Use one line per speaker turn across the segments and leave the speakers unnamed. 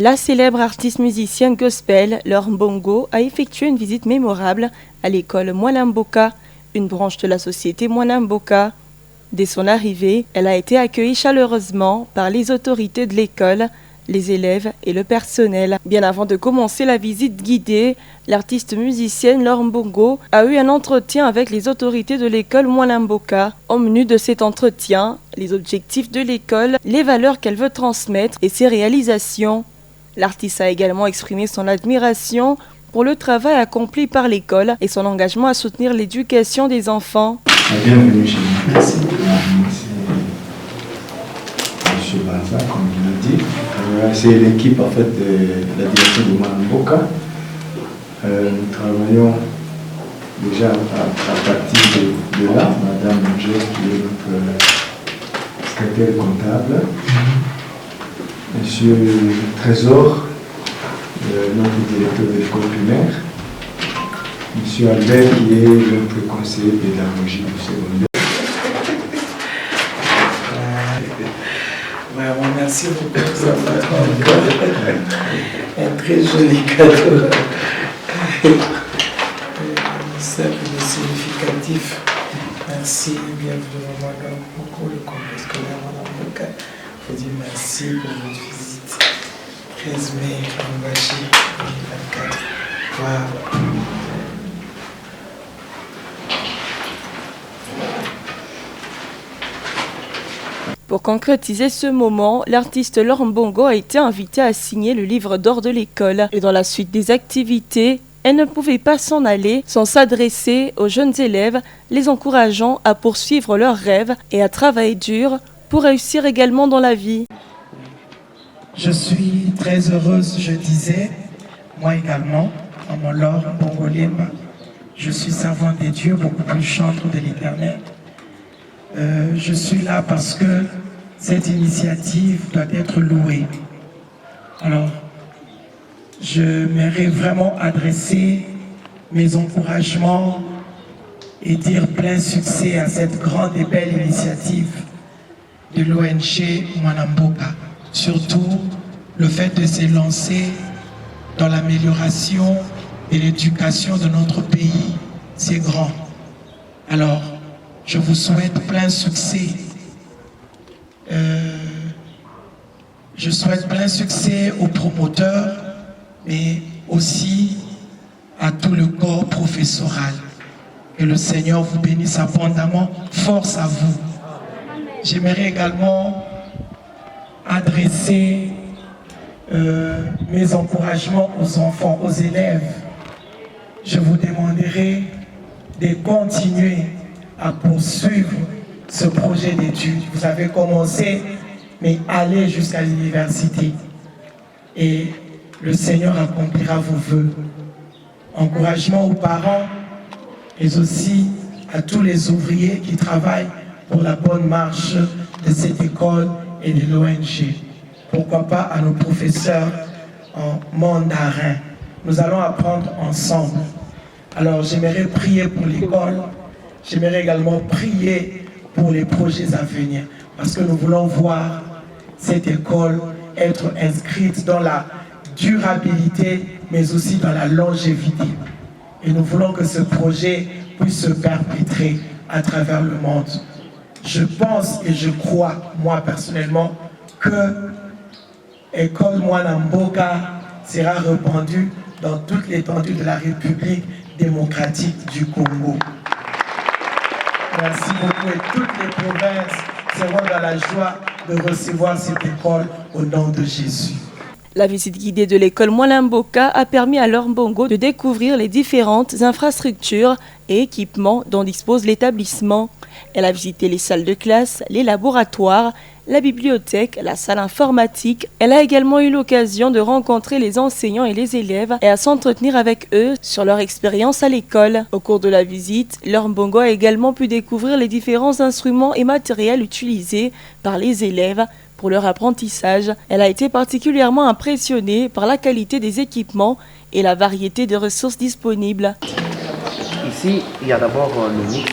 La célèbre artiste musicienne gospel Laure Mbongo a effectué une visite mémorable à l'école Mwanamboka, une branche de la société Mwanamboka. Dès son arrivée, elle a été accueillie chaleureusement par les autorités de l'école, les élèves et le personnel. Bien avant de commencer la visite guidée, l'artiste musicienne Laure Mbongo a eu un entretien avec les autorités de l'école Mwanamboka. Au menu de cet entretien, les objectifs de l'école, les valeurs qu'elle veut transmettre et ses réalisations. L'artiste a également exprimé son admiration pour le travail accompli par l'école et son engagement à soutenir l'éducation des enfants.
Bienvenue chez nous. Merci. Monsieur Baza, comme il l'a dit. C'est l'équipe en fait de la direction de Mwanamboka. Nous travaillons déjà à partir de là. Madame Joe, qui est notre secrétaire comptable. Monsieur Trésor, notre directeur de l'école primaire. Monsieur Albert, qui est notre conseiller pédagogique du secondaire.
Vraiment, merci beaucoup. Ça va un très joli cadeau. Simple et significatif. Merci, bienvenue au Mwanamboka, le complexe scolaire Mwanamboka. Je vous dis merci pour votre visite. 13 mai, Kambashi 2024. Wow.
Pour concrétiser ce moment, l'artiste Laure Mbongo a été invitée à signer le livre d'or de l'école. Et dans la suite des activités, elle ne pouvait pas s'en aller sans s'adresser aux jeunes élèves, les encourageant à poursuivre leurs rêves et à travailler dur pour réussir également dans la vie.
Je suis très heureuse, je disais, moi également, en mon Laure Mbongo Limba. Je suis servante des dieux, beaucoup plus chantre de l'Éternel. Je suis là parce que cette initiative doit être louée. Alors, j'aimerais vraiment adresser mes encouragements et dire plein succès à cette grande et belle initiative de l'ONG Mwanamboka. Surtout, le fait de se lancer dans l'amélioration et l'éducation de notre pays, c'est grand. Alors, je vous souhaite plein succès. Je souhaite plein succès aux promoteurs, mais aussi à tout le corps professoral. Que le Seigneur vous bénisse abondamment. Force à vous. J'aimerais également adresser mes encouragements aux enfants, aux élèves. Je vous demanderai de continuer à poursuivre ce projet d'études. Vous avez commencé, mais allez jusqu'à l'université. Et le Seigneur accomplira vos vœux. Encouragement aux parents, mais aussi à tous les ouvriers qui travaillent pour la bonne marche de cette école et de l'ONG. Pourquoi pas à nos professeurs en mandarin. Nous allons apprendre ensemble. Alors j'aimerais prier pour l'école. J'aimerais également prier pour les projets à venir, parce que nous voulons voir cette école être inscrite dans la durabilité, mais aussi dans la longévité. Et nous voulons que ce projet puisse se perpétrer à travers le monde. Je pense et je crois, moi personnellement, que l'école Mwanamboka sera répandue dans toute l'étendue de la République démocratique du Congo. Merci beaucoup et toutes les provinces seront dans la joie de recevoir cette école au nom de Jésus.
La visite guidée de l'école Mwanamboka a permis à Laure Mbongo de découvrir les différentes infrastructures et équipements dont dispose l'établissement. Elle a visité les salles de classe, les laboratoires, la bibliothèque, la salle informatique. Elle a également eu l'occasion de rencontrer les enseignants et les élèves et à s'entretenir avec eux sur leur expérience à l'école. Au cours de la visite, Laure Mbongo a également pu découvrir les différents instruments et matériels utilisés par les élèves pour leur apprentissage. Elle a été particulièrement impressionnée par la qualité des équipements et la variété de ressources disponibles.
Ici, il y a d'abord le mix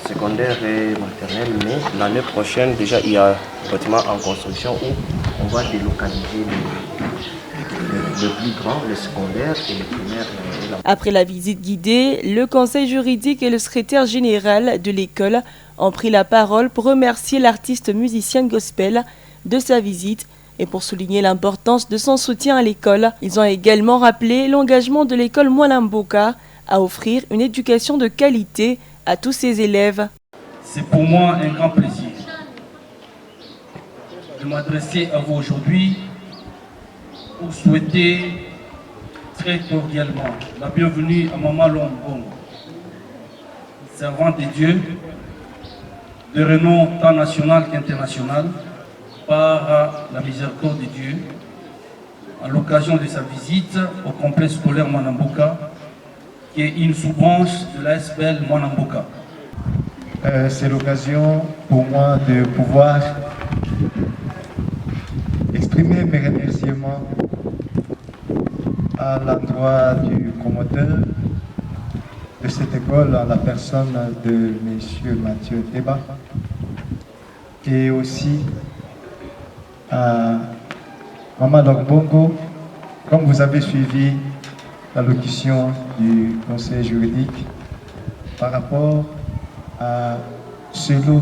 secondaire et maternel, mais l'année prochaine, déjà, il y a un bâtiment en construction où on va délocaliser le plus grand, le secondaire et le primaire.
Après la visite guidée, le conseil juridique et le secrétaire général de l'école ont pris la parole pour remercier l'artiste musicienne gospel de sa visite et pour souligner l'importance de son soutien à l'école. Ils ont également rappelé l'engagement de l'école Mwalamboka à offrir une éducation de qualité à tous ses élèves.
C'est pour moi un grand plaisir de m'adresser à vous aujourd'hui pour souhaiter très cordialement la bienvenue à Maman Lombongo, servante de Dieu, de renom tant national qu'international, par la miséricorde de Dieu, à l'occasion de sa visite au complexe scolaire Mwanamboka, qui est une sous-branche de l'ASBL Mwanamboka.
C'est l'occasion pour moi de pouvoir exprimer mes remerciements à l'endroit du promoteur de cette école, à la personne de M. Mathieu Teba, et aussi à Maman Lombongo. Comme vous avez suivi l'allocution du conseil juridique par rapport à ce lot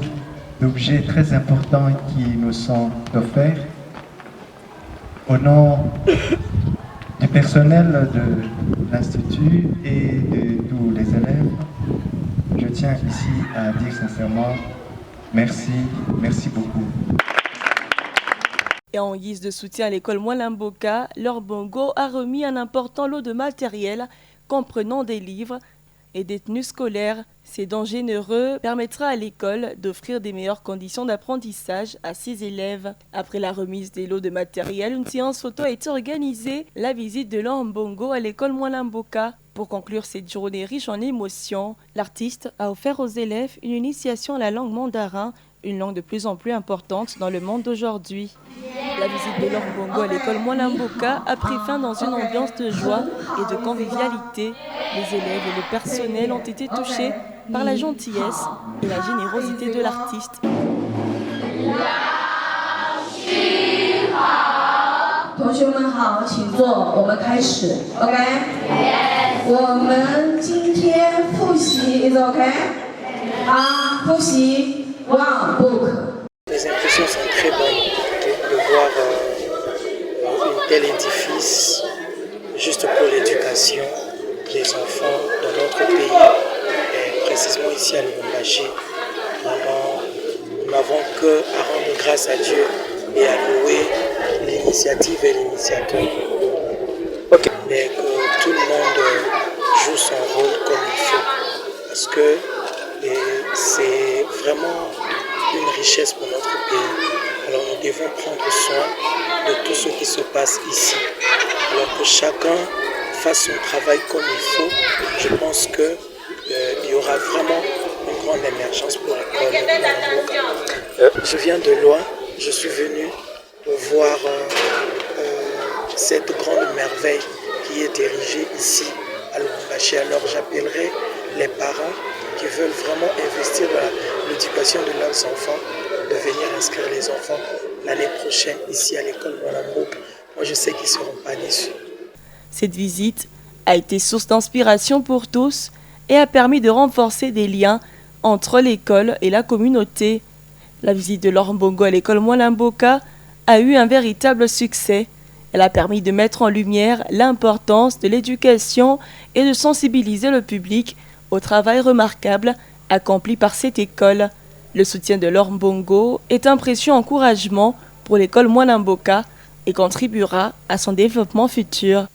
d'objets très importants qui nous sont offerts, au nom du personnel de l'Institut et de tous les élèves, je tiens ici à dire sincèrement merci, merci beaucoup.
Et en guise de soutien à l'école Mwalamboka, Laure Bongo a remis un important lot de matériel comprenant des livres et des tenues scolaires. Ces dons généreux permettra à l'école d'offrir des meilleures conditions d'apprentissage à ses élèves. Après la remise des lots de matériel, une séance photo a été organisée, la visite de Laure Bongo à l'école Mwalamboka. Pour conclure cette journée riche en émotions, l'artiste a offert aux élèves une initiation à la langue mandarin, une langue de plus en plus importante dans le monde d'aujourd'hui. La visite de Laure Bongo à l'école Mwalamboka a pris fin dans une ambiance de joie et de convivialité. Les élèves et le personnel ont été touchés par la gentillesse et la générosité de l'artiste.
同学们好，请坐，我们开始 ，OK？ 我们今天复习 is OK？ 好，复习 One book。
Les impressions sont très bonnes de voir un tel édifice juste pour l'éducation des enfants dans notre pays, et précisément ici à Lubumbashi. Nous n'avons que à rendre grâce à Dieu et à louer l'initiative et l'initiateur. Mais que tout le monde joue son rôle comme il faut, parce que c'est vraiment une richesse pour notre pays. Alors nous devons prendre soin de tout ce qui se passe ici. Alors que chacun fasse son travail comme il faut, je pense qu'il y aura vraiment une grande émergence pour l'école. Je viens de loin, je suis venu pour voir cette grande merveille qui est érigée ici à Lubumbashi. Alors j'appellerai les parents qui veulent vraiment investir dans l'éducation de leurs enfants, de venir inscrire les enfants l'année prochaine ici à l'école Mwalamboka. Moi je sais qu'ils ne seront pas déçus.
Cette visite a été source d'inspiration pour tous et a permis de renforcer des liens entre l'école et la communauté. La visite de Laure Bongo à l'école Mwalamboka a eu un véritable succès. Elle a permis de mettre en lumière l'importance de l'éducation et de sensibiliser le public au travail remarquable accompli par cette école. Le soutien de Laure Bongo est un précieux encouragement pour l'école Mwalamboka et contribuera à son développement futur.